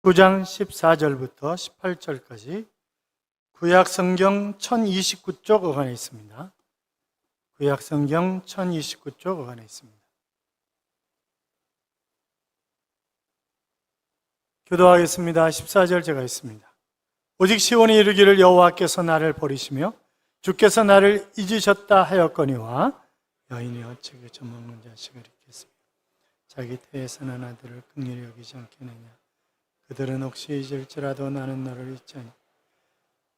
9장 14절부터 18절까지 구약성경 1029쪽 어간에 있습니다. 구약성경 1029쪽 어간에 있습니다. 기도하겠습니다. 14절 제가 있습니다. 오직 시온이 이르기를 여호와께서 나를 버리시며 주께서 나를 잊으셨다 하였거니와 여인이 어찌 젖먹는 자식을 잊겠으며 자기 태에서 난 아들을 긍휼히 여기지 않겠느냐. 그들은 혹시 잊을지라도 나는 너를 잊지 않니.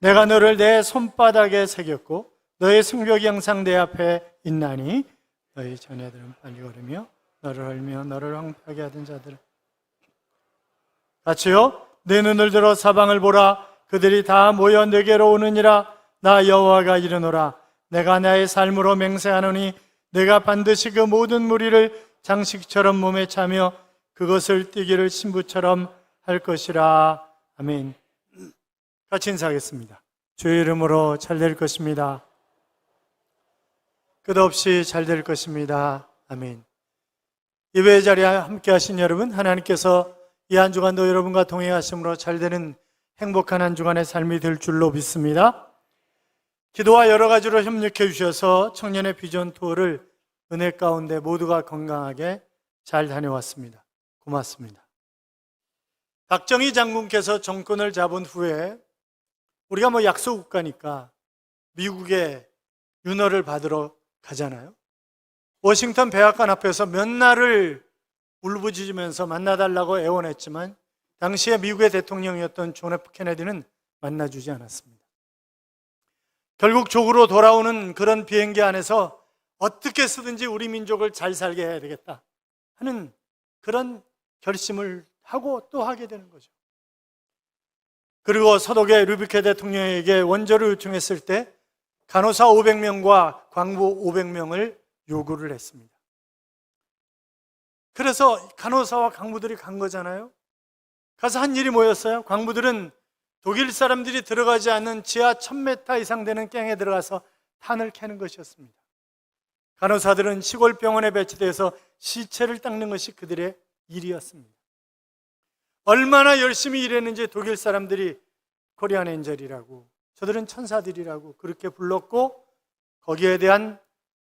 내가 너를 내 손바닥에 새겼고 너의 성벽이 항상 내 앞에 있나니 너희 자녀들은 빨리 걸으며 너를 헐며 너를 황폐하게 하던 자들은 같이요. 내 눈을 들어 사방을 보라. 그들이 다 모여 내게로 오느니라. 나 여호와가 이르노라. 내가 나의 삶으로 맹세하노니 내가 반드시 그 모든 무리를 장식처럼 몸에 차며 그것을 띠기를 신부처럼 할 것이라. 아멘. 같이 인사하겠습니다. 주의 이름으로 잘 될 것입니다. 끝없이 잘 될 것입니다. 아멘. 예배 자리에 함께 하신 여러분, 하나님께서 이 한 주간도 여러분과 동행하심으로 잘 되는 행복한 한 주간의 삶이 될 줄로 믿습니다. 기도와 여러 가지로 협력해 주셔서 청년의 비전 투어를 은혜 가운데 모두가 건강하게 잘 다녀왔습니다. 고맙습니다. 박정희 장군께서 정권을 잡은 후에 우리가 약속 국가니까 미국에 윤허를 받으러 가잖아요. 워싱턴 백악관 앞에서 몇 날을 울부짖으면서 만나달라고 애원했지만 당시에 미국의 대통령이었던 존 F 케네디는 만나주지 않았습니다. 결국 조국으로 돌아오는 그런 비행기 안에서 어떻게 쓰든지 우리 민족을 잘 살게 해야 되겠다 하는 그런 결심을 하고 또 하게 되는 거죠. 그리고 서독의 루비케 대통령에게 원조를 요청했을 때 간호사 500명과 광부 500명을 요구를 했습니다. 그래서 간호사와 광부들이 간 거잖아요. 가서 한 일이 뭐였어요? 광부들은 독일 사람들이 들어가지 않는 지하 1000m 이상 되는 갱에 들어가서 탄을 캐는 것이었습니다. 간호사들은 시골 병원에 배치돼서 시체를 닦는 것이 그들의 일이었습니다. 얼마나 열심히 일했는지 독일 사람들이 코리안 엔젤이라고, 저들은 천사들이라고 그렇게 불렀고, 거기에 대한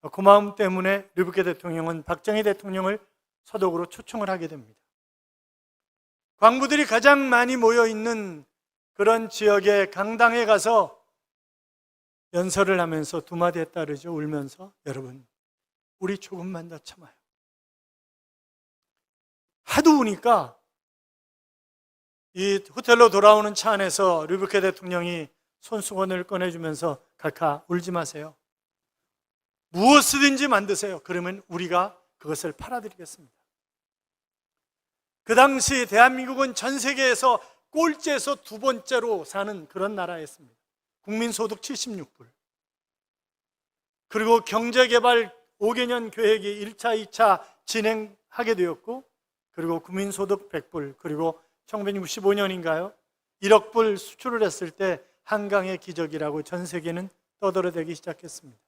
고마움 때문에 르브케 대통령은 박정희 대통령을 서독으로 초청을 하게 됩니다. 광부들이 가장 많이 모여 있는 그런 지역의 강당에 가서 연설을 하면서 두 마디 했다 그러죠. 울면서, 여러분, 우리 조금만 더 참아요. 하도 우니까 이 호텔로 돌아오는 차 안에서 르브케 대통령이 손수건을 꺼내주면서 각하 울지 마세요. 무엇이든지 만드세요. 그러면 우리가 그것을 팔아드리겠습니다. 그 당시 대한민국은 전 세계에서 꼴찌에서 두 번째로 사는 그런 나라였습니다. 국민소득 76불. 그리고 경제개발 5개년 계획이 1차, 2차 진행하게 되었고, 그리고 국민소득 100불, 그리고 1965년인가요? 1억 불 수출을 했을 때 한강의 기적이라고 전 세계는 떠들어대기 시작했습니다.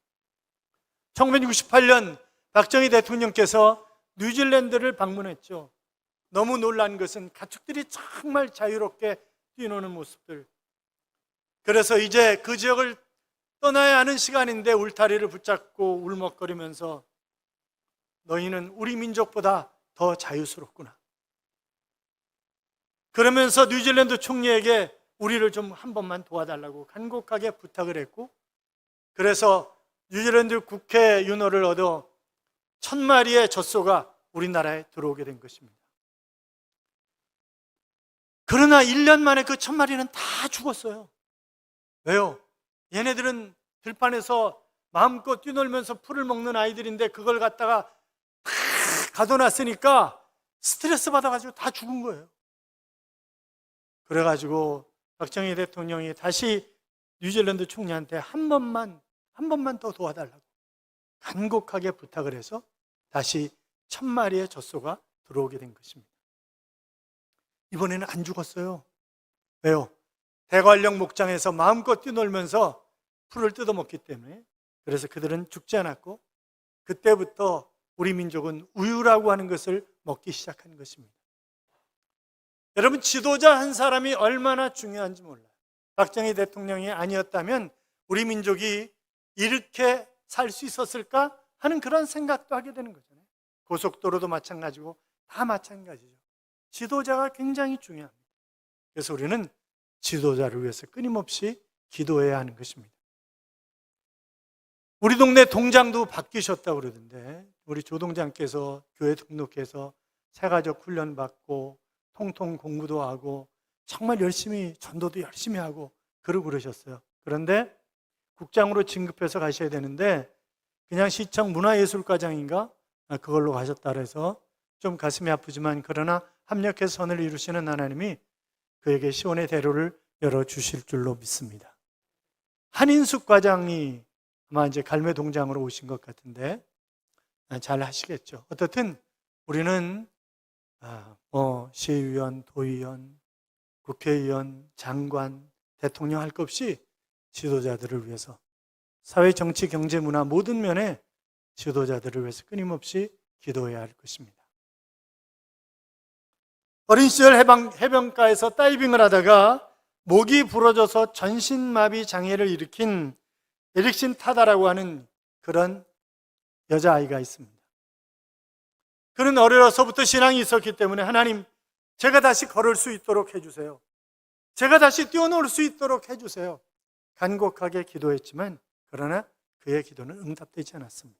1968년 박정희 대통령께서 뉴질랜드를 방문했죠. 너무 놀란 것은 가축들이 정말 자유롭게 뛰노는 모습들. 그래서 이제 그 지역을 떠나야 하는 시간인데 울타리를 붙잡고 울먹거리면서 너희는 우리 민족보다 더 자유스럽구나. 그러면서 뉴질랜드 총리에게 우리를 좀 한 번만 도와달라고 간곡하게 부탁을 했고, 그래서 뉴질랜드 국회 윤허를 얻어 1000마리의 젖소가 우리나라에 들어오게 된 것입니다. 그러나 1년 만에 그 1000마리는 다 죽었어요. 왜요? 얘네들은 들판에서 마음껏 뛰놀면서 풀을 먹는 아이들인데 그걸 갖다가 다 가둬놨으니까 스트레스 받아가지고 다 죽은 거예요. 그래가지고 박정희 대통령이 다시 뉴질랜드 총리한테 한 번만 더 도와달라고 간곡하게 부탁을 해서 다시 1000마리의 젖소가 들어오게 된 것입니다. 이번에는 안 죽었어요. 왜요? 대관령 목장에서 마음껏 뛰놀면서 풀을 뜯어먹기 때문에. 그래서 그들은 죽지 않았고, 그때부터 우리 민족은 우유라고 하는 것을 먹기 시작한 것입니다. 여러분, 지도자 한 사람이 얼마나 중요한지 몰라요. 박정희 대통령이 아니었다면 우리 민족이 이렇게 살 수 있었을까 하는 그런 생각도 하게 되는 거잖아요. 고속도로도 마찬가지고 다 마찬가지죠. 지도자가 굉장히 중요합니다. 그래서 우리는 지도자를 위해서 끊임없이 기도해야 하는 것입니다. 우리 동네 동장도 바뀌셨다고 그러던데, 우리 조동장께서 교회 등록해서 새가족 훈련 받고 통통 공부도 하고 정말 열심히 전도도 열심히 하고 그러셨어요. 그런데 국장으로 진급해서 가셔야 되는데 그냥 시청 문화예술과장인가 그걸로 가셨다 그래서 좀 가슴이 아프지만, 그러나 합력해서 선을 이루시는 하나님이 그에게 시온의 대로를 열어주실 줄로 믿습니다. 한인숙 과장이 아마 이제 갈매동장으로 오신 것 같은데 잘 하시겠죠. 어떻든 우리는 시의원, 도의원, 국회의원, 장관, 대통령 할 것 없이 지도자들을 위해서, 사회, 정치, 경제, 문화 모든 면에 지도자들을 위해서 끊임없이 기도해야 할 것입니다. 어린 시절 해변가에서 다이빙을 하다가 목이 부러져서 전신마비 장애를 일으킨 에릭신 타다라고 하는 그런 여자아이가 있습니다. 그는 어려서부터 신앙이 있었기 때문에 하나님, 제가 다시 걸을 수 있도록 해주세요. 제가 다시 뛰어놀 수 있도록 해주세요. 간곡하게 기도했지만 그러나 그의 기도는 응답되지 않았습니다.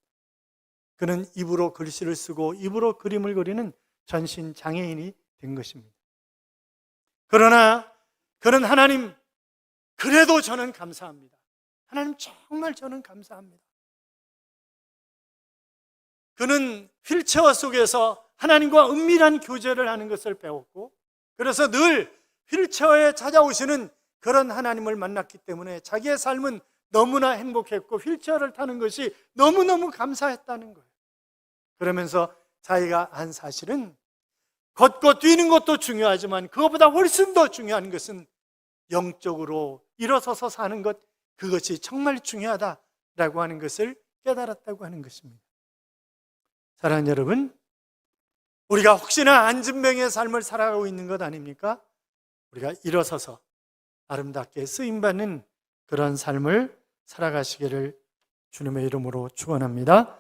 그는 입으로 글씨를 쓰고 입으로 그림을 그리는 전신 장애인이 된 것입니다. 그러나 그는 하나님, 그래도 저는 감사합니다. 하나님, 정말 저는 감사합니다. 그는 휠체어 속에서 하나님과 은밀한 교제를 하는 것을 배웠고, 그래서 늘 휠체어에 찾아오시는 그런 하나님을 만났기 때문에 자기의 삶은 너무나 행복했고 휠체어를 타는 것이 너무너무 감사했다는 거예요. 그러면서 자기가 한 사실은, 걷고 뛰는 것도 중요하지만 그것보다 훨씬 더 중요한 것은 영적으로 일어서서 사는 것, 그것이 정말 중요하다라고 하는 것을 깨달았다고 하는 것입니다. 사랑하는 여러분, 우리가 혹시나 안진뱅이의 삶을 살아가고 있는 것 아닙니까? 우리가 일어서서 아름답게 쓰임받는 그런 삶을 살아가시기를 주님의 이름으로 축원합니다.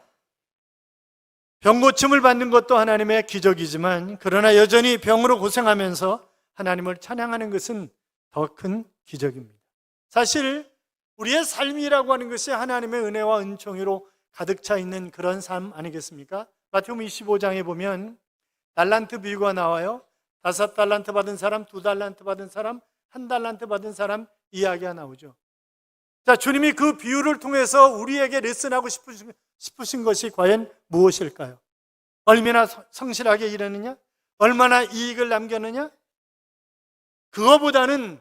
병 고침을 받는 것도 하나님의 기적이지만, 그러나 여전히 병으로 고생하면서 하나님을 찬양하는 것은 더 큰 기적입니다. 사실 우리의 삶이라고 하는 것이 하나님의 은혜와 은총으로 가득 차 있는 그런 삶 아니겠습니까? 마태복음 25장에 보면 달란트 비유가 나와요. 5달란트 받은 사람, 2달란트 받은 사람, 1달란트 받은 사람 이야기가 나오죠. 자, 주님이 그 비유를 통해서 우리에게 레슨하고 싶으신 것이 과연 무엇일까요? 얼마나 성실하게 일하느냐? 얼마나 이익을 남겼느냐? 그거보다는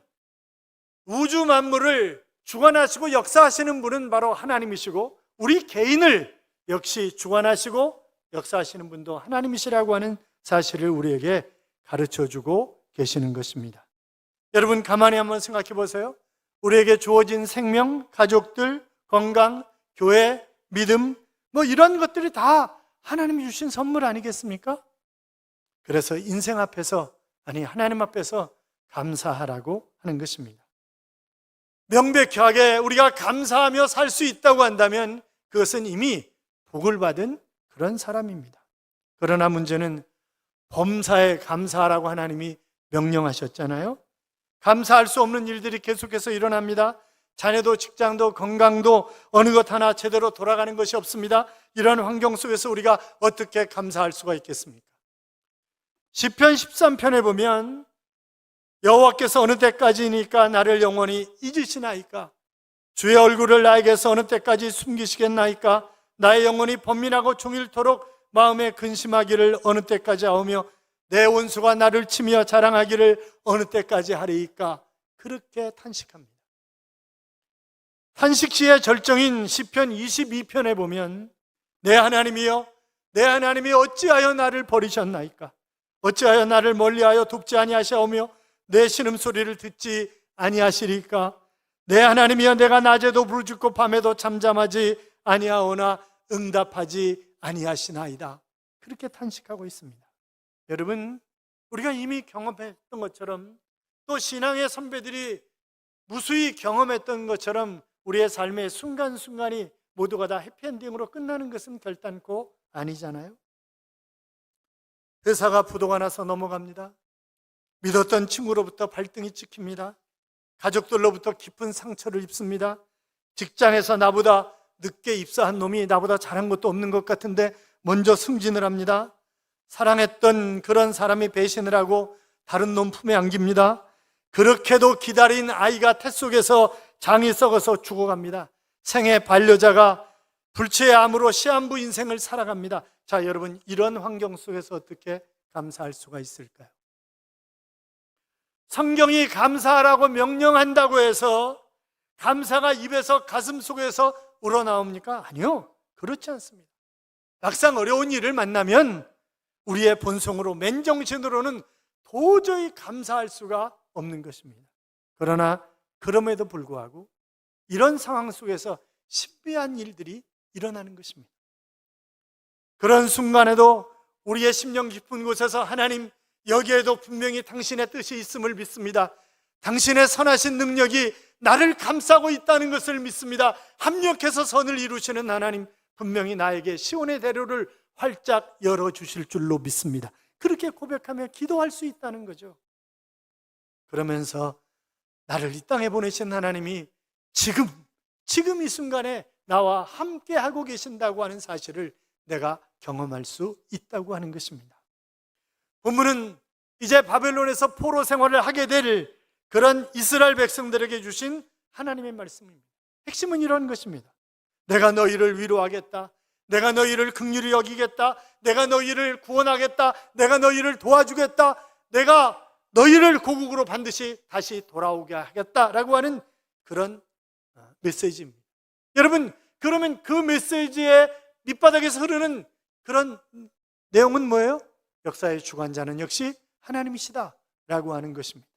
우주 만물을 주관하시고 역사하시는 분은 바로 하나님이시고, 우리 개인을 역시 주관하시고 역사하시는 분도 하나님이시라고 하는 사실을 우리에게 가르쳐주고 계시는 것입니다. 여러분, 가만히 한번 생각해 보세요. 우리에게 주어진 생명, 가족들, 건강, 교회, 믿음, 이런 것들이 다 하나님이 주신 선물 아니겠습니까? 그래서 인생 앞에서, 하나님 앞에서 감사하라고 하는 것입니다. 명백하게 우리가 감사하며 살 수 있다고 한다면 그것은 이미 복을 받은 그런 사람입니다. 그러나 문제는 범사에 감사하라고 하나님이 명령하셨잖아요. 감사할 수 없는 일들이 계속해서 일어납니다. 자녀도 직장도 건강도 어느 것 하나 제대로 돌아가는 것이 없습니다. 이런 환경 속에서 우리가 어떻게 감사할 수가 있겠습니까? 시편 13편에 보면 여호와께서 어느 때까지니까 나를 영원히 잊으시나이까? 주의 얼굴을 나에게서 어느 때까지 숨기시겠나이까? 나의 영혼이 번민하고 종일토록 마음에 근심하기를 어느 때까지 하오며 내 원수가 나를 치며 자랑하기를 어느 때까지 하리이까? 그렇게 탄식합니다. 탄식시의 절정인 시편 22편에 보면 내 하나님이여, 내 하나님이 어찌하여 나를 버리셨나이까? 어찌하여 나를 멀리하여 돕지 아니하시오며 내 신음소리를 듣지 아니하시리까? 내 하나님이여, 내가 낮에도 부르짖고 밤에도 잠잠하지 아니하오나 응답하지 아니하시나이다. 그렇게 탄식하고 있습니다. 여러분, 우리가 이미 경험했던 것처럼 또 신앙의 선배들이 무수히 경험했던 것처럼 우리의 삶의 순간순간이 모두가 다 해피엔딩으로 끝나는 것은 결단코 아니잖아요. 회사가 부도가 나서 넘어갑니다. 믿었던 친구로부터 발등이 찍힙니다. 가족들로부터 깊은 상처를 입습니다. 직장에서 나보다 늦게 입사한 놈이 나보다 잘한 것도 없는 것 같은데 먼저 승진을 합니다. 사랑했던 그런 사람이 배신을 하고 다른 놈 품에 안깁니다. 그렇게도 기다린 아이가 태 속에서 장이 썩어서 죽어갑니다. 생애 반려자가 불치의 암으로 시한부 인생을 살아갑니다. 자, 여러분, 이런 환경 속에서 어떻게 감사할 수가 있을까요? 성경이 감사하라고 명령한다고 해서 감사가 입에서 가슴 속에서 우러나옵니까? 아니요, 그렇지 않습니다. 막상 어려운 일을 만나면 우리의 본성으로 맨정신으로는 도저히 감사할 수가 없는 것입니다. 그러나 그럼에도 불구하고 이런 상황 속에서 신비한 일들이 일어나는 것입니다. 그런 순간에도 우리의 심령 깊은 곳에서 하나님, 여기에도 분명히 당신의 뜻이 있음을 믿습니다. 당신의 선하신 능력이 나를 감싸고 있다는 것을 믿습니다. 합력해서 선을 이루시는 하나님, 분명히 나에게 시온의 대로를 활짝 열어주실 줄로 믿습니다. 그렇게 고백하며 기도할 수 있다는 거죠. 그러면서 나를 이 땅에 보내신 하나님이 지금 이 순간에 나와 함께 하고 계신다고 하는 사실을 내가 경험할 수 있다고 하는 것입니다. 본문은 이제 바벨론에서 포로 생활을 하게 될 그런 이스라엘 백성들에게 주신 하나님의 말씀입니다. 핵심은 이런 것입니다. 내가 너희를 위로하겠다. 내가 너희를 긍휼히 여기겠다. 내가 너희를 구원하겠다. 내가 너희를 도와주겠다. 내가 너희를 고국으로 반드시 다시 돌아오게 하겠다라고 하는 그런 메시지입니다. 여러분, 그러면 그 메시지의 밑바닥에서 흐르는 그런 내용은 뭐예요? 역사의 주관자는 역시 하나님이시다라고 하는 것입니다.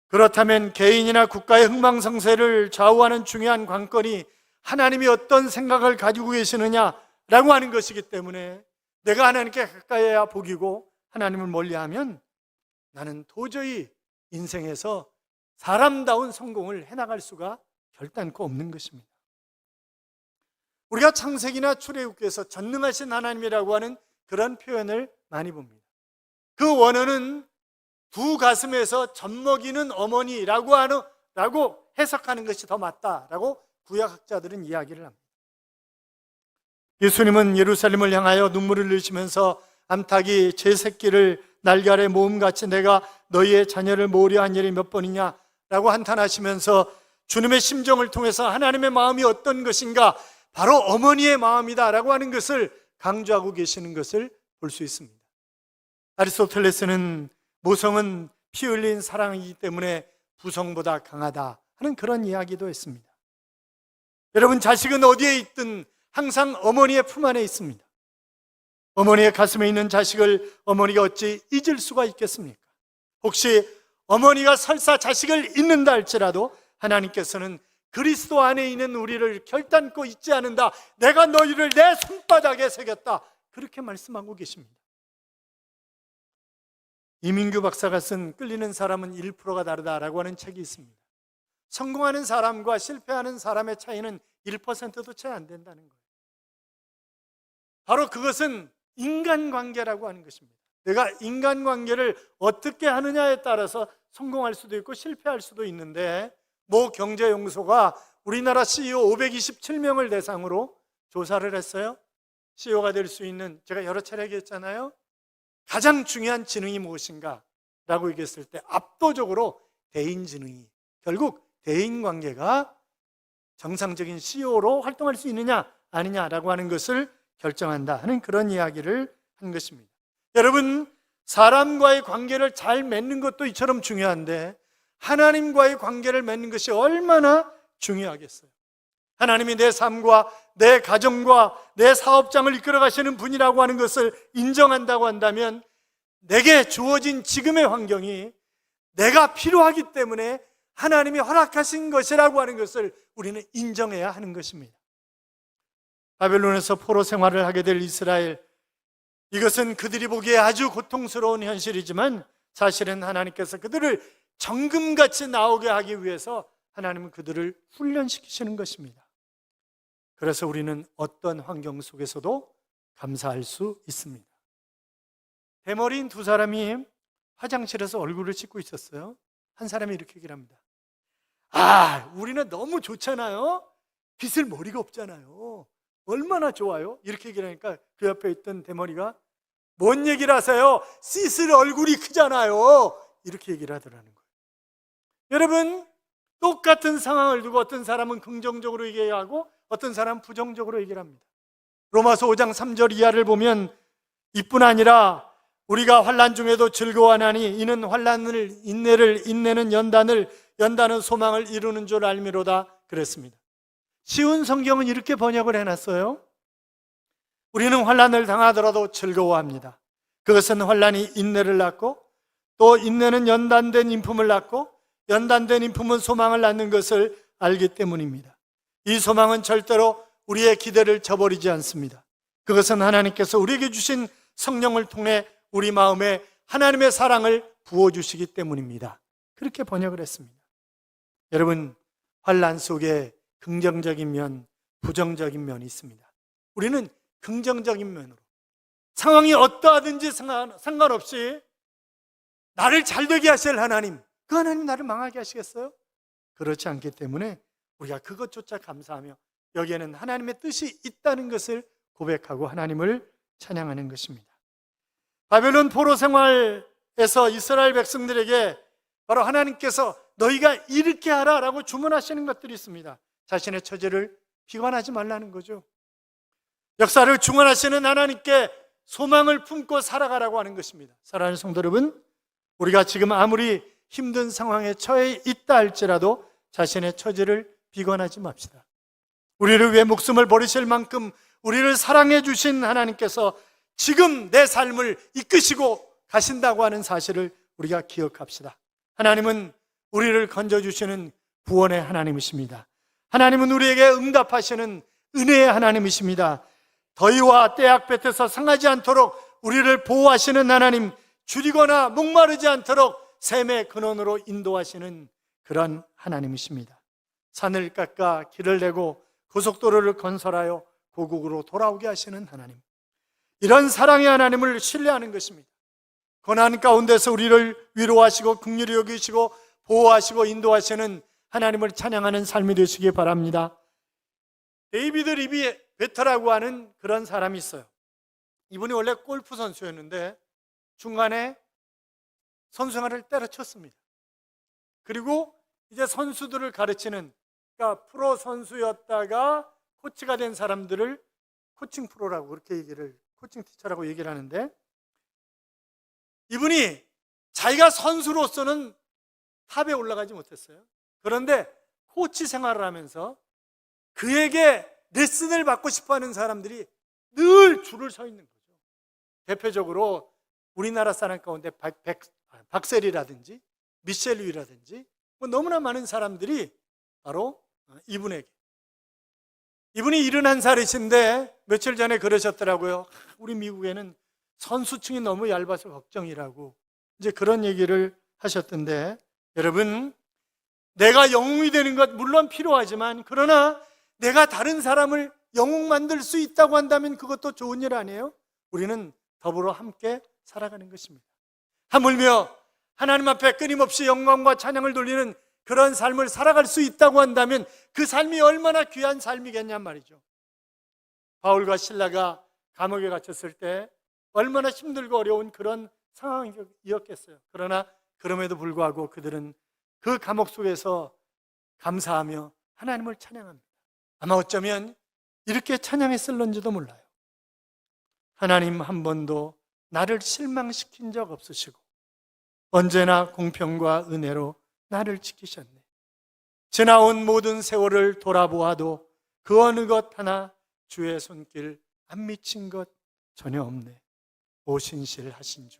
그렇다면 개인이나 국가의 흥망성쇠를 좌우하는 중요한 관건이 하나님이 어떤 생각을 가지고 계시느냐라고 하는 것이기 때문에 내가 하나님께 가까이해야 복이고 하나님을 멀리하면 나는 도저히 인생에서 사람다운 성공을 해나갈 수가 결단코 없는 것입니다. 우리가 창세기나 출애굽기에서 전능하신 하나님이라고 하는 그런 표현을 많이 봅니다. 그 원어는 두 가슴에서 젖먹이는 어머니라고 해석하는 것이 더 맞다라고 구약학자들은 이야기를 합니다. 예수님은 예루살렘을 향하여 눈물을 흘리시면서 암탉이 제 새끼를 날개 아래 모음같이 내가 너희의 자녀를 모으려 한 일이 몇 번이냐 라고 한탄하시면서 주님의 심정을 통해서 하나님의 마음이 어떤 것인가, 바로 어머니의 마음이다 라고 하는 것을 강조하고 계시는 것을 볼 수 있습니다. 아리스토텔레스는 모성은 피 흘린 사랑이기 때문에 부성보다 강하다 하는 그런 이야기도 했습니다. 여러분, 자식은 어디에 있든 항상 어머니의 품 안에 있습니다. 어머니의 가슴에 있는 자식을 어머니가 어찌 잊을 수가 있겠습니까? 혹시 어머니가 설사 자식을 잊는다 할지라도 하나님께서는 그리스도 안에 있는 우리를 결단코 잊지 않는다. 내가 너희를 내 손바닥에 새겼다. 그렇게 말씀하고 계십니다. 이민규 박사가 쓴 끌리는 사람은 1%가 다르다라고 하는 책이 있습니다. 성공하는 사람과 실패하는 사람의 차이는 1%도 채 안 된다는 거예요. 바로 그것은 인간관계라고 하는 것입니다. 내가 인간관계를 어떻게 하느냐에 따라서 성공할 수도 있고 실패할 수도 있는데, 모 경제연구소가 우리나라 CEO 527명을 대상으로 조사를 했어요. CEO가 될 수 있는, 제가 여러 차례 얘기했잖아요. 가장 중요한 지능이 무엇인가 라고 얘기했을 때 압도적으로 대인지능이, 결국 대인관계가 정상적인 CEO로 활동할 수 있느냐 아니냐라고 하는 것을 결정한다 하는 그런 이야기를 한 것입니다. 여러분, 사람과의 관계를 잘 맺는 것도 이처럼 중요한데 하나님과의 관계를 맺는 것이 얼마나 중요하겠어요. 하나님이 내 삶과 내 가정과 내 사업장을 이끌어 가시는 분이라고 하는 것을 인정한다고 한다면 내게 주어진 지금의 환경이 내가 필요하기 때문에 하나님이 허락하신 것이라고 하는 것을 우리는 인정해야 하는 것입니다. 바벨론에서 포로 생활을 하게 될 이스라엘, 이것은 그들이 보기에 아주 고통스러운 현실이지만 사실은 하나님께서 그들을 정금같이 나오게 하기 위해서 하나님은 그들을 훈련시키시는 것입니다. 그래서 우리는 어떤 환경 속에서도 감사할 수 있습니다. 대머리인 두 사람이 화장실에서 얼굴을 씻고 있었어요. 한 사람이 이렇게 얘기를 합니다. 우리는 너무 좋잖아요. 빗을 머리가 없잖아요. 얼마나 좋아요? 이렇게 얘기를 하니까 그 옆에 있던 대머리가 뭔 얘기를 하세요? 씻을 얼굴이 크잖아요. 이렇게 얘기를 하더라는 거예요. 여러분, 똑같은 상황을 두고 어떤 사람은 긍정적으로 얘기하고 어떤 사람은 부정적으로 얘기를 합니다. 로마서 5장 3절 이하를 보면 이뿐 아니라 우리가 환난 중에도 즐거워하나니 이는 환난을 인내를, 인내는 연단을, 연단은 소망을 이루는 줄 알미로다 그랬습니다. 쉬운 성경은 이렇게 번역을 해놨어요. 우리는 환난을 당하더라도 즐거워합니다. 그것은 환난이 인내를 낳고 또 인내는 연단된 인품을 낳고 연단된 인품은 소망을 낳는 것을 알기 때문입니다. 이 소망은 절대로 우리의 기대를 저버리지 않습니다. 그것은 하나님께서 우리에게 주신 성령을 통해 우리 마음에 하나님의 사랑을 부어주시기 때문입니다. 그렇게 번역을 했습니다. 여러분, 환난 속에 긍정적인 면, 부정적인 면이 있습니다. 우리는 긍정적인 면으로 상황이 어떠하든지 상관없이 나를 잘되게 하실 하나님, 그 하나님 나를 망하게 하시겠어요? 그렇지 않기 때문에 우리가 그것조차 감사하며 여기에는 하나님의 뜻이 있다는 것을 고백하고 하나님을 찬양하는 것입니다. 바벨론 포로 생활에서 이스라엘 백성들에게 바로 하나님께서 너희가 이렇게 하라 라고 주문하시는 것들이 있습니다. 자신의 처지를 비관하지 말라는 거죠. 역사를 중원하시는 하나님께 소망을 품고 살아가라고 하는 것입니다. 사랑하는 성도 여러분, 우리가 지금 아무리 힘든 상황에 처해 있다 할지라도 자신의 처지를 비관하지 맙시다. 우리를 위해 목숨을 버리실 만큼 우리를 사랑해 주신 하나님께서 지금 내 삶을 이끄시고 가신다고 하는 사실을 우리가 기억합시다. 하나님은 우리를 건져주시는 구원의 하나님이십니다. 하나님은 우리에게 응답하시는 은혜의 하나님이십니다. 더위와 때약 볕에서 상하지 않도록 우리를 보호하시는 하나님, 줄이거나 목마르지 않도록 샘의 근원으로 인도하시는 그런 하나님이십니다. 산을 깎아 길을 내고 고속도로를 건설하여 고국으로 돌아오게 하시는 하나님, 이런 사랑의 하나님을 신뢰하는 것입니다. 고난 가운데서 우리를 위로하시고 긍휼히 여기시고 보호하시고 인도하시는 하나님을 찬양하는 삶이 되시기 바랍니다. 데이비드 리비 베터라고 하는 그런 사람이 있어요. 이분이 원래 골프 선수였는데 중간에 선수 생활을 때려쳤습니다. 그리고 이제 선수들을 가르치는, 그러니까 프로 선수였다가 코치가 된 사람들을 코칭 프로라고 그렇게 얘기를, 코칭 티처라고 얘기를 하는데, 이분이 자기가 선수로서는 탑에 올라가지 못했어요. 그런데 코치 생활을 하면서 그에게 레슨을 받고 싶어하는 사람들이 늘 줄을 서 있는 거죠. 대표적으로 우리나라 사람 가운데 박셀이라든지 미셸 루이라든지 너무나 많은 사람들이 바로 이분에게, 이분이 71살이신데 며칠 전에 그러셨더라고요. 우리 미국에는 선수층이 너무 얇아서 걱정이라고 이제 그런 얘기를 하셨던데, 여러분, 내가 영웅이 되는 것 물론 필요하지만 그러나 내가 다른 사람을 영웅 만들 수 있다고 한다면 그것도 좋은 일 아니에요? 우리는 더불어 함께 살아가는 것입니다. 하물며 하나님 앞에 끊임없이 영광과 찬양을 돌리는 그런 삶을 살아갈 수 있다고 한다면 그 삶이 얼마나 귀한 삶이겠냔 말이죠. 바울과 실라가 감옥에 갇혔을 때 얼마나 힘들고 어려운 그런 상황이었겠어요. 그러나 그럼에도 불구하고 그들은 그 감옥 속에서 감사하며 하나님을 찬양합니다. 아마 어쩌면 이렇게 찬양했을런지도 몰라요. 하나님 한 번도 나를 실망시킨 적 없으시고 언제나 공평과 은혜로 나를 지키셨네. 지나온 모든 세월을 돌아보아도 그 어느 것 하나 주의 손길 안 미친 것 전혀 없네. 오신실하신 주,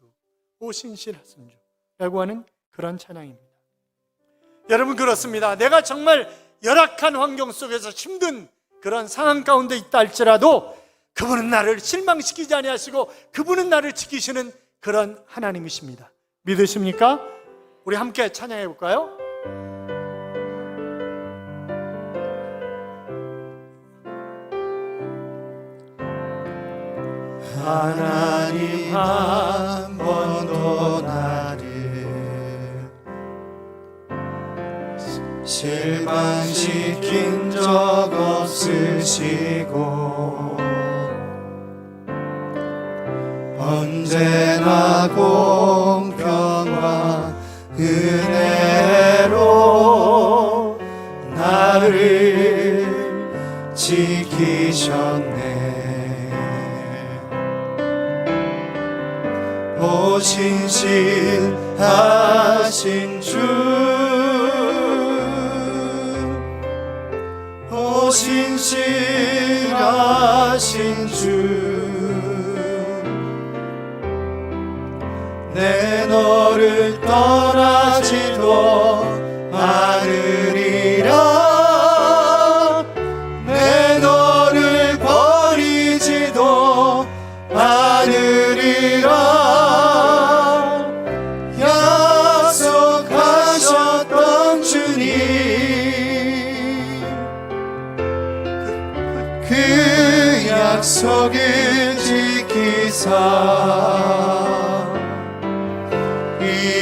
오신실하신 주라고 하는 그런 찬양입니다. 여러분, 그렇습니다. 내가 정말 열악한 환경 속에서 힘든 그런 상황 가운데 있다 할지라도 그분은 나를 실망시키지 아니하시고 그분은 나를 지키시는 그런 하나님이십니다. 믿으십니까? 우리 함께 찬양해 볼까요? 하나님 한 번도 나를 실망시킨 적 없으시고 언제나 공평과 은혜로 나를 지키셨네. 오 신실하신 주, 오 신실하신 주, 내 너를 떠나지도 않으리라. 내 너를 버리지도 않으리라. 약속하셨던 주님, 그 약속을 지키사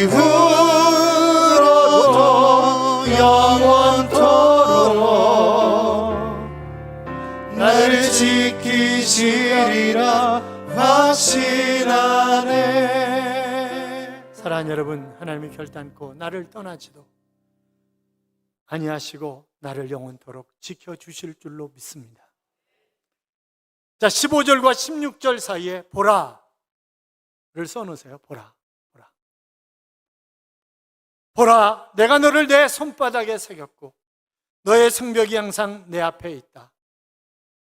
이후로도 영원토록 나를 지키시리라 확신하네. 사랑하는 여러분, 하나님이 결단코 나를 떠나지도 아니하시고 나를 영원토록 지켜주실 줄로 믿습니다. 자, 15절과 16절 사이에 보라를 써놓으세요. 보라. 보라, 내가 너를 내 손바닥에 새겼고 너의 성벽이 항상 내 앞에 있다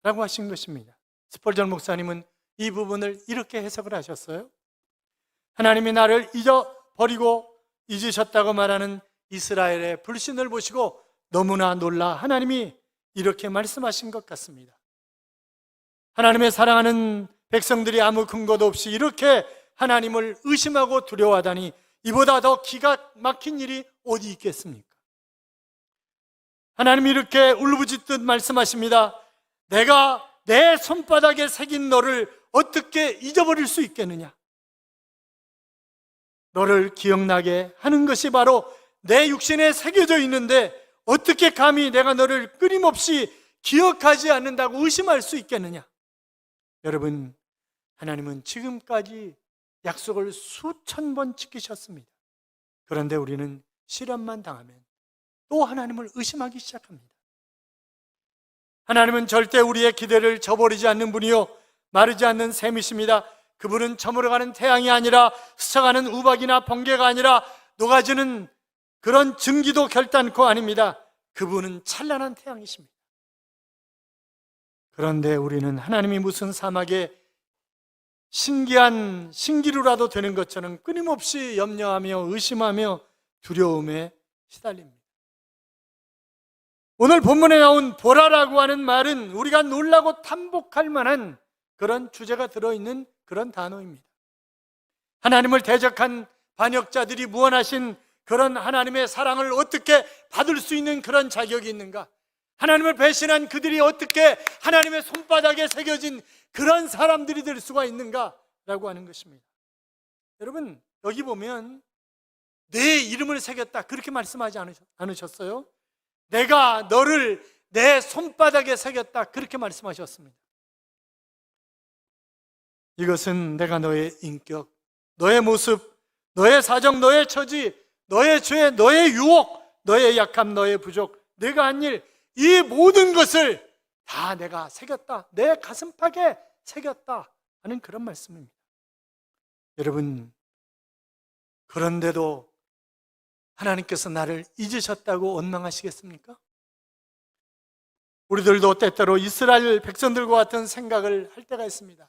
라고 하신 것입니다. 스펄전 목사님은 이 부분을 이렇게 해석을 하셨어요. 하나님이 나를 잊어버리고 잊으셨다고 말하는 이스라엘의 불신을 보시고 너무나 놀라 하나님이 이렇게 말씀하신 것 같습니다. 하나님의 사랑하는 백성들이 아무 근거도 없이 이렇게 하나님을 의심하고 두려워하다니 이보다 더 기가 막힌 일이 어디 있겠습니까? 하나님이 이렇게 울부짖듯 말씀하십니다. 내가 내 손바닥에 새긴 너를 어떻게 잊어버릴 수 있겠느냐? 너를 기억나게 하는 것이 바로 내 육신에 새겨져 있는데 어떻게 감히 내가 너를 끊임없이 기억하지 않는다고 의심할 수 있겠느냐? 여러분, 하나님은 지금까지 약속을 수천 번 지키셨습니다. 그런데 우리는 시련만 당하면 또 하나님을 의심하기 시작합니다. 하나님은 절대 우리의 기대를 저버리지 않는 분이요 마르지 않는 샘이십니다. 그분은 저물어가는 태양이 아니라 스쳐가는 우박이나 번개가 아니라 녹아지는 그런 증기도 결단코 아닙니다. 그분은 찬란한 태양이십니다. 그런데 우리는 하나님이 무슨 사막에 신기한 신기루라도 되는 것처럼 끊임없이 염려하며 의심하며 두려움에 시달립니다. 오늘 본문에 나온 보라라고 하는 말은 우리가 놀라고 탐복할 만한 그런 주제가 들어있는 그런 단어입니다. 하나님을 대적한 반역자들이 무한하신 그런 하나님의 사랑을 어떻게 받을 수 있는 그런 자격이 있는가? 하나님을 배신한 그들이 어떻게 하나님의 손바닥에 새겨진 그런 사람들이 될 수가 있는가라고 하는 것입니다. 여러분, 여기 보면 내 이름을 새겼다 그렇게 말씀하지 않으셨어요? 내가 너를 내 손바닥에 새겼다 그렇게 말씀하셨습니다. 이것은 내가 너의 인격, 너의 모습, 너의 사정, 너의 처지, 너의 죄, 너의 유혹, 너의 약함, 너의 부족, 내가 한 일, 이 모든 것을 다 내가 새겼다, 내 가슴팍에 새겼다 하는 그런 말씀입니다. 여러분, 그런데도 하나님께서 나를 잊으셨다고 원망하시겠습니까? 우리들도 때때로 이스라엘 백성들과 같은 생각을 할 때가 있습니다.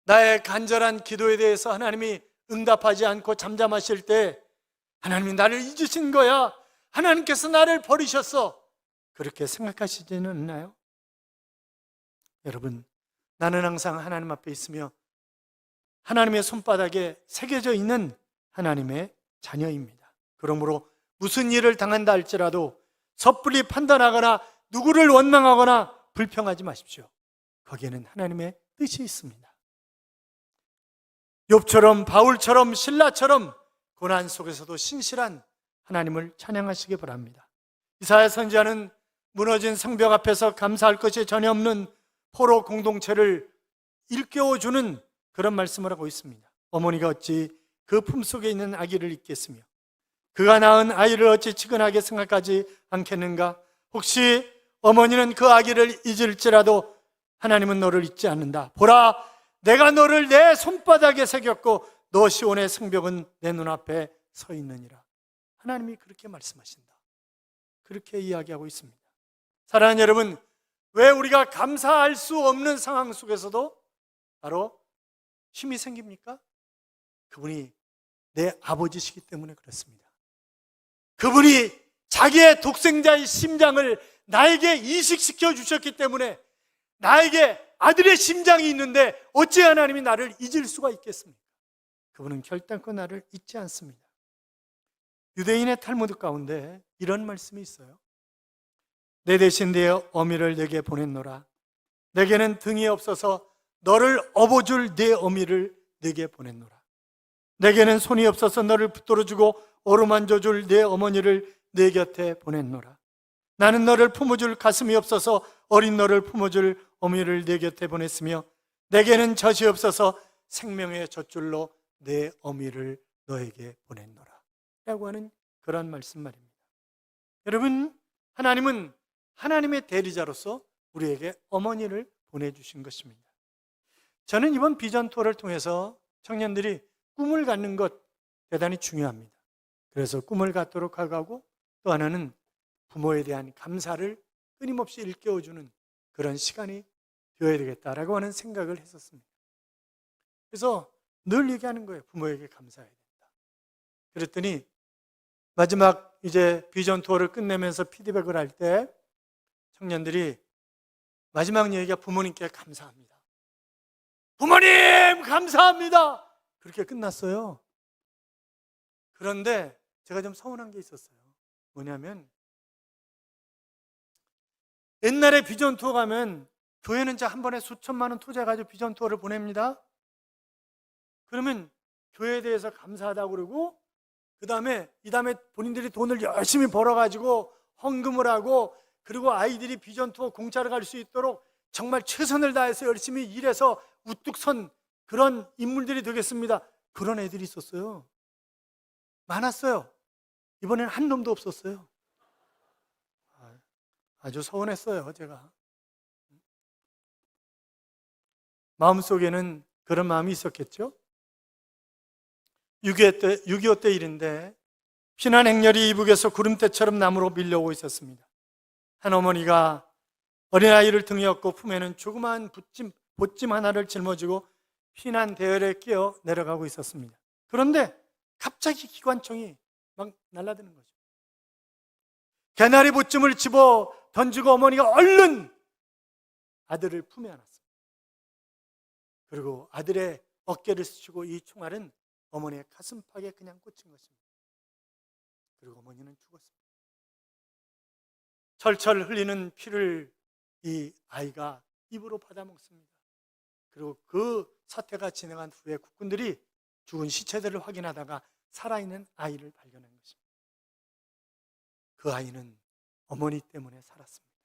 나의 간절한 기도에 대해서 하나님이 응답하지 않고 잠잠하실 때 하나님이 나를 잊으신 거야, 하나님께서 나를 버리셨어, 그렇게 생각하시지는 않나요? 여러분, 나는 항상 하나님 앞에 있으며 하나님의 손바닥에 새겨져 있는 하나님의 자녀입니다. 그러므로 무슨 일을 당한다 할지라도 섣불리 판단하거나 누구를 원망하거나 불평하지 마십시오. 거기에는 하나님의 뜻이 있습니다. 욥처럼 바울처럼 신라처럼 고난 속에서도 신실한 하나님을 찬양하시기 바랍니다. 이사야 선지자는 무너진 성벽 앞에서 감사할 것이 전혀 없는 포로 공동체를 일깨워주는 그런 말씀을 하고 있습니다. 어머니가 어찌 그 품속에 있는 아기를 잊겠으며 그가 낳은 아이를 어찌 측은하게 생각하지 않겠는가? 혹시 어머니는 그 아기를 잊을지라도 하나님은 너를 잊지 않는다. 보라, 내가 너를 내 손바닥에 새겼고 너 시온의 성벽은 내 눈앞에 서 있느니라. 하나님이 그렇게 말씀하신다. 그렇게 이야기하고 있습니다. 사랑하는 여러분, 왜 우리가 감사할 수 없는 상황 속에서도 바로 힘이 생깁니까? 그분이 내 아버지시기 때문에 그렇습니다. 그분이 자기의 독생자의 심장을 나에게 이식시켜 주셨기 때문에 나에게 아들의 심장이 있는데 어찌 하나님이 나를 잊을 수가 있겠습니까? 그분은 결단코 나를 잊지 않습니다. 유대인의 탈무드 가운데 이런 말씀이 있어요. 내 대신 내 어미를 내게 보냈노라. 내게는 등이 없어서 너를 업어줄 내 어미를 내게 보냈노라. 내게는 손이 없어서 너를 붙들어주고 어루만져줄 내 어머니를 내 곁에 보냈노라. 나는 너를 품어줄 가슴이 없어서 어린 너를 품어줄 어미를 내 곁에 보냈으며 내게는 젖이 없어서 생명의 젖줄로 내 어미를 너에게 보냈노라 라고 하는 그런 말씀 말입니다. 여러분, 하나님은 하나님의 대리자로서 우리에게 어머니를 보내주신 것입니다. 저는 이번 비전 투어를 통해서 청년들이 꿈을 갖는 것 대단히 중요합니다. 그래서 꿈을 갖도록 하고 또 하나는 부모에 대한 감사를 끊임없이 일깨워주는 그런 시간이 되어야 되겠다라고 하는 생각을 했었습니다. 그래서 늘 얘기하는 거예요. 부모에게 감사해야 된다. 그랬더니 마지막 이제 비전 투어를 끝내면서 피드백을 할 때 청년들이 마지막 얘기가 부모님께 감사합니다. 부모님 감사합니다. 그렇게 끝났어요. 그런데 제가 좀 서운한 게 있었어요. 뭐냐면 옛날에 비전 투어 가면 교회는 한 번에 수천만 원 투자해가지고 비전 투어를 보냅니다. 그러면 교회에 대해서 감사하다고 그러고 이 다음에 본인들이 돈을 열심히 벌어가지고 헌금을 하고 그리고 아이들이 비전 투어 공짜로 갈 수 있도록 정말 최선을 다해서 열심히 일해서 우뚝 선 그런 인물들이 되겠습니다. 그런 애들이 있었어요. 많았어요. 이번엔 한 놈도 없었어요. 아주 서운했어요, 제가. 마음속에는 그런 마음이 있었겠죠? 6.25 때 일인데 피난 행렬이 이북에서 구름대처럼 남으로 밀려오고 있었습니다. 한 어머니가 어린아이를 등에 업고 품에는 조그마한 보찜 하나를 짊어지고 피난 대열에 끼어 내려가고 있었습니다. 그런데 갑자기 기관총이 막 날아드는 거죠. 개나리 보찜을 집어 던지고 어머니가 얼른 아들을 품에 안았습니다. 그리고 아들의 어깨를 스치고 이 총알은 어머니의 가슴팍에 그냥 꽂힌 것입니다. 그리고 어머니는 죽었습니다. 철철 흘리는 피를 이 아이가 입으로 받아먹습니다. 그리고 그 사태가 진행한 후에 국군들이 죽은 시체들을 확인하다가 살아있는 아이를 발견한 것입니다. 그 아이는 어머니 때문에 살았습니다.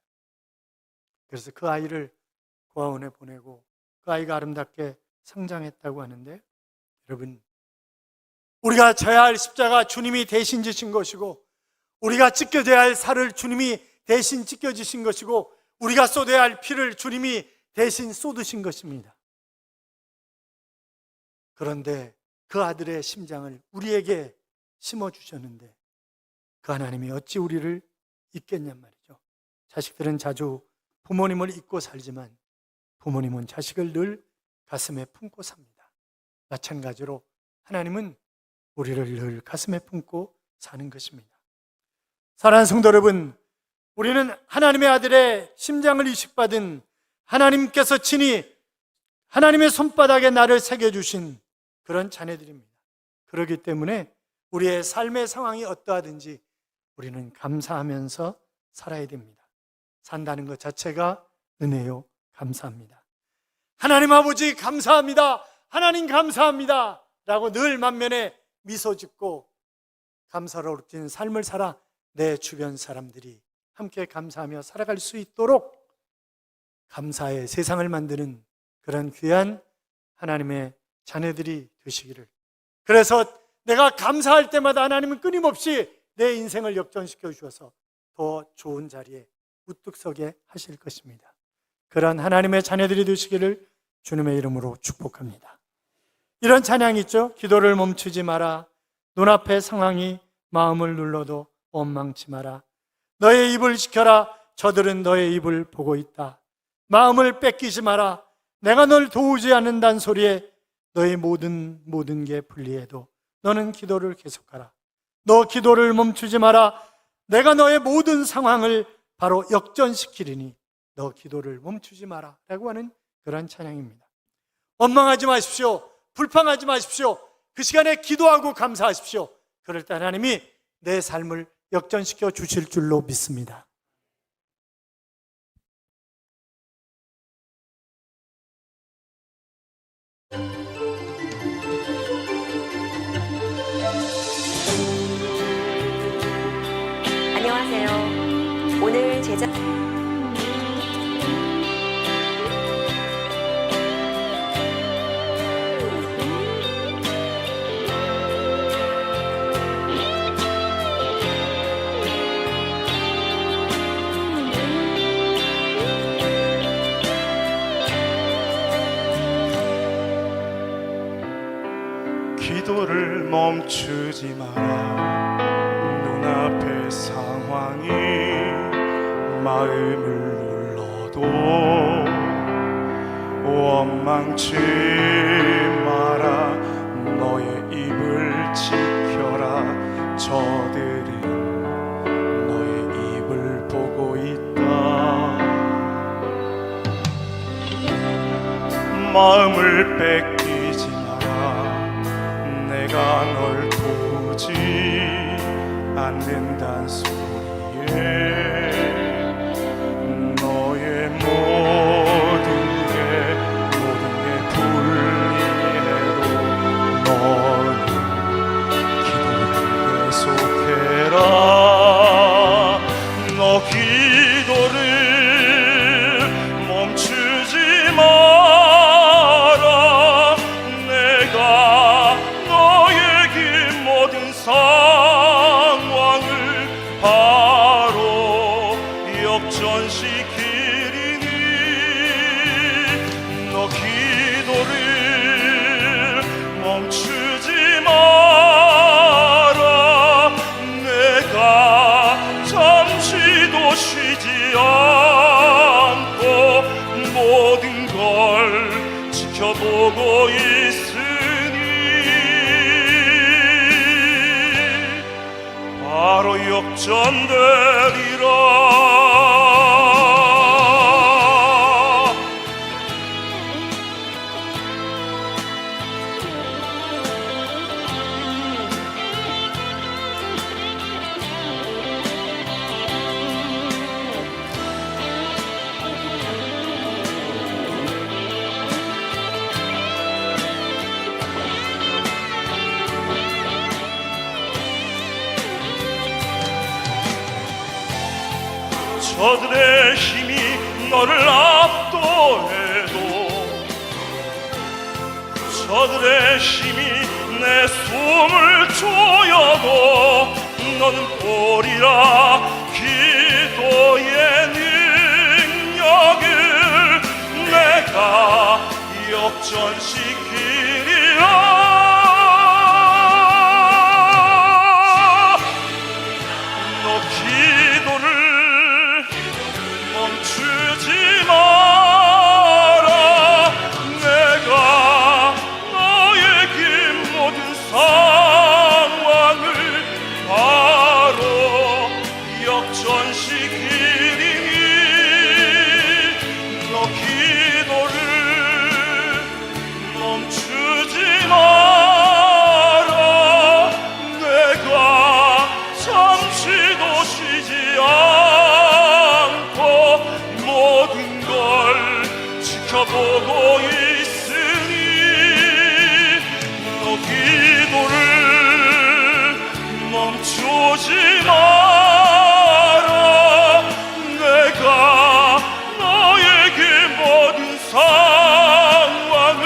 그래서 그 아이를 고아원에 보내고 그 아이가 아름답게 성장했다고 하는데, 여러분, 우리가 져야 할 십자가 주님이 대신 지신 것이고 우리가 찢겨져야 할 살을 주님이 대신 찢겨주신 것이고 우리가 쏟아야 할 피를 주님이 대신 쏟으신 것입니다. 그런데 그 아들의 심장을 우리에게 심어주셨는데 그 하나님이 어찌 우리를 잊겠냔 말이죠. 자식들은 자주 부모님을 잊고 살지만 부모님은 자식을 늘 가슴에 품고 삽니다. 마찬가지로 하나님은 우리를 늘 가슴에 품고 사는 것입니다. 사랑하는 성도 여러분, 우리는 하나님의 아들의 심장을 이식받은 하나님께서 친히 하나님의 손바닥에 나를 새겨주신 그런 자녀들입니다. 그렇기 때문에 우리의 삶의 상황이 어떠하든지 우리는 감사하면서 살아야 됩니다. 산다는 것 자체가 은혜요. 감사합니다. 하나님 아버지 감사합니다. 하나님 감사합니다. 라고 늘 만면에 미소 짓고 감사로 뛴 삶을 살아 내 주변 사람들이 함께 감사하며 살아갈 수 있도록 감사의 세상을 만드는 그런 귀한 하나님의 자녀들이 되시기를. 그래서 내가 감사할 때마다 하나님은 끊임없이 내 인생을 역전시켜 주셔서 더 좋은 자리에 우뚝 서게 하실 것입니다. 그런 하나님의 자녀들이 되시기를 주님의 이름으로 축복합니다. 이런 찬양이 있죠. 기도를 멈추지 마라. 눈앞의 상황이 마음을 눌러도 원망치 마라. 너의 입을 지켜라. 저들은 너의 입을 보고 있다. 마음을 뺏기지 마라. 내가 널 도우지 않는다는 소리에 너의 모든 게 불리해도 너는 기도를 계속하라. 너 기도를 멈추지 마라. 내가 너의 모든 상황을 바로 역전시키리니 너 기도를 멈추지 마라 라고 하는 그런 찬양입니다. 원망하지 마십시오. 불평하지 마십시오. 그 시간에 기도하고 감사하십시오. 그럴 때 하나님이 내 삶을 역전시켜 주실 줄로 믿습니다. 안녕하세요. 오늘 제자 기도를 멈추지 마라. 눈앞의 상황이 마음을 눌러도 원망치 마라. 너의 입을 지켜라. 저들은 너의 입을 보고 있다. 마음을 뺏기지 마라. 내가 널 도우지 않는단 소리에 너의 모든 게 불리해도 너는 기도를 계속해라. 너 기도를 멈추지 마라. 내가 너의 긴 모든 상황을 바로 역전시키리니 너 기도를 멈추지 마라. 내가 잠시도 쉬지 않고 모든 걸 지켜보고 있으니 바로 역전되리라. 저들의 힘이 너를 압도해도 저들의 힘이 내 숨을 조여도 너는 보리라. 기도의 능력을 내가 역전시키리라. 너 기도를 멈추지 마라. 내가 너의 긴 모든 상황을 바로 역전시키리니 너 기도를 보고 있으니 너 기도를 멈추지 마라. 내가 너에게 모든 상황을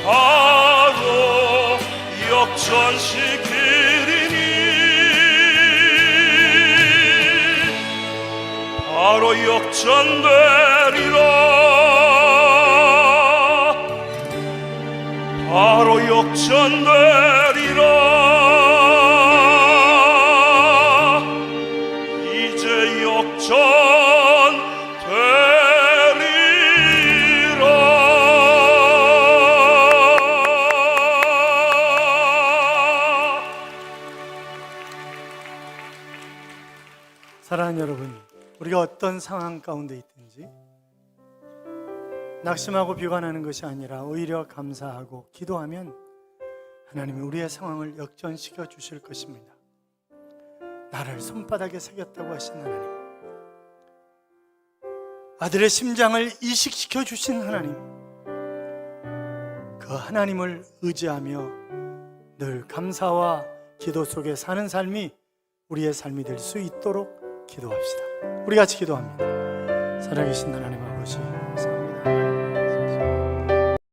바로 역전시키리니 바로 역전되리라. 바로 역전되리라. 이제 역전되리라. 사랑하는 여러분, 우리가 어떤 상황 가운데 있든지 낙심하고 비관하는 것이 아니라 오히려 감사하고 기도하면 하나님이 우리의 상황을 역전시켜 주실 것입니다. 나를 손바닥에 새겼다고 하신 하나님, 아들의 심장을 이식시켜 주신 하나님, 그 하나님을 의지하며 늘 감사와 기도 속에 사는 삶이 우리의 삶이 될 수 있도록 기도합시다. 우리 같이 기도합니다. 살아계신 하나님